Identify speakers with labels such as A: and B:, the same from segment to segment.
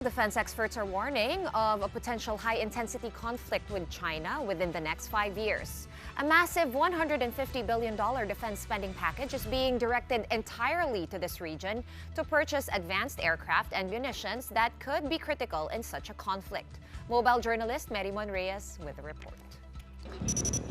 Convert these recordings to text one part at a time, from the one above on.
A: Defense experts are warning of a potential high-intensity conflict with China within the next 5 years. A massive $150 billion defense spending package is being directed entirely to this region to purchase advanced aircraft and munitions that could be critical in such a conflict. Mobile journalist Merimon Reyes with a report.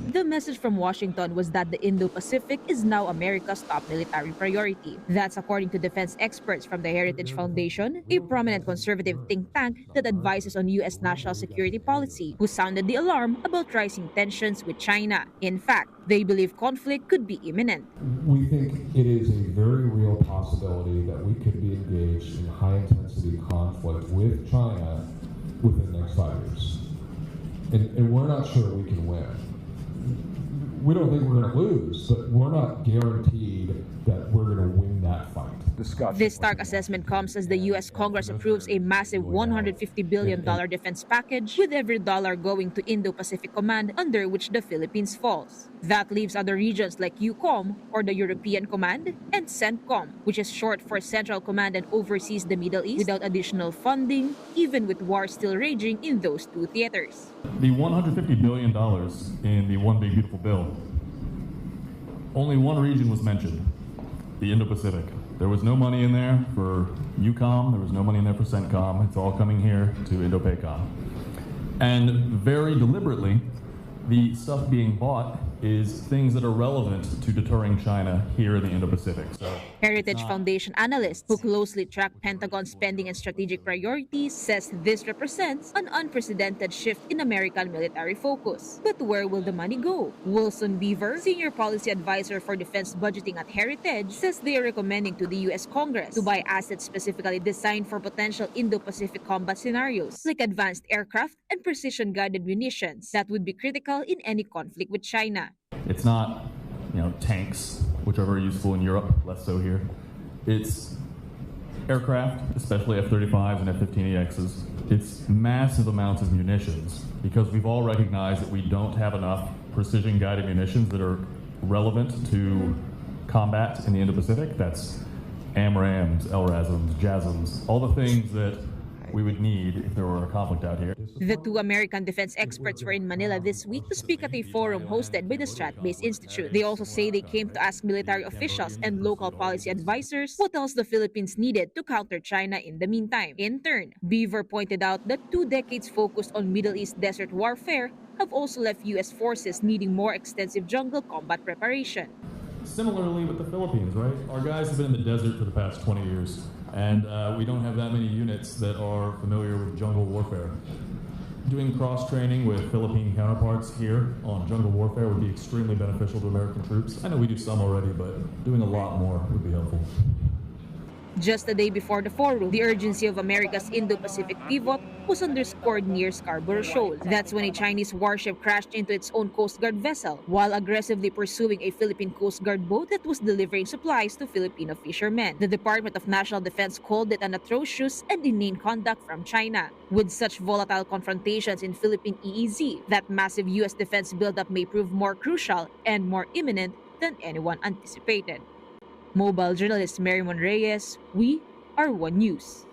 B: The message from Washington was that the Indo-Pacific is now America's top military priority. That's according to defense experts from the Heritage Foundation, a prominent conservative think tank that advises on U.S. national security policy, who sounded the alarm about rising tensions with China. In fact, they believe conflict could be imminent.
C: We think it is a very real possibility that we could be engaged in high-intensity conflict with China within the next 5 years. And we're not sure we can win. We don't think we're going to lose, but we're not guaranteed that we're going to win that fight.
B: This stark assessment comes as the U.S. Congress approves a massive $150 billion defense package, with every dollar going to Indo-Pacific Command, under which the Philippines falls. That leaves other regions like EUCOM, or the European Command, and CENTCOM, which is short for Central Command and oversees the Middle East, without additional funding, even with war still raging in those two theaters.
D: The $150 billion in the One Big Beautiful Bill, only one region was mentioned, the Indo-Pacific. There was no money in there for EUCOM, there was no money in there for CENTCOM. It's all coming here to Indo-PACOM. And very deliberately, the stuff being bought is things that are relevant to deterring China here in the Indo-Pacific.
B: Heritage Foundation analysts who closely track Pentagon spending and strategic priorities says this represents an unprecedented shift in American military focus. But where will the money go? Wilson Beaver, senior policy advisor for defense budgeting at Heritage, says they are recommending to the U.S. Congress to buy assets specifically designed for potential Indo-Pacific combat scenarios, like advanced aircraft and precision-guided munitions that would be critical in any conflict with China.
D: It's not, tanks, which are very useful in Europe, less so here. It's aircraft, especially F-35s and F-15EXs. It's massive amounts of munitions, because we've all recognized that we don't have enough precision-guided munitions that are relevant to combat in the Indo-Pacific. That's AMRAAMs, LRASMs, JASMs, all the things that we would need if there were a conflict out here.
B: The two American defense experts were in Manila this week to speak at a forum hosted by the Strat-based Institute. They also say they came to ask military officials and local policy advisors what else the Philippines needed to counter China in the meantime. In turn, Beaver pointed out that 2 decades focused on Middle East desert warfare have also left U.S. forces needing more extensive jungle combat preparation.
D: Similarly with the Philippines, right? Our guys have been in the desert for the past 20 years, and we don't have that many units that are familiar with jungle warfare. Doing cross-training with Philippine counterparts here on jungle warfare would be extremely beneficial to American troops. I know we do some already, but doing a lot more would be helpful.
B: Just a day before the forum, the urgency of America's Indo-Pacific pivot was underscored near Scarborough Shoal. That's when a Chinese warship crashed into its own Coast Guard vessel while aggressively pursuing a Philippine Coast Guard boat that was delivering supplies to Filipino fishermen. The Department of National Defense called it an atrocious and inane conduct from China. With such volatile confrontations in Philippine EEZ, that massive U.S. defense buildup may prove more crucial and more imminent than anyone anticipated. Mobile journalist Merimon Reyes, we are One News.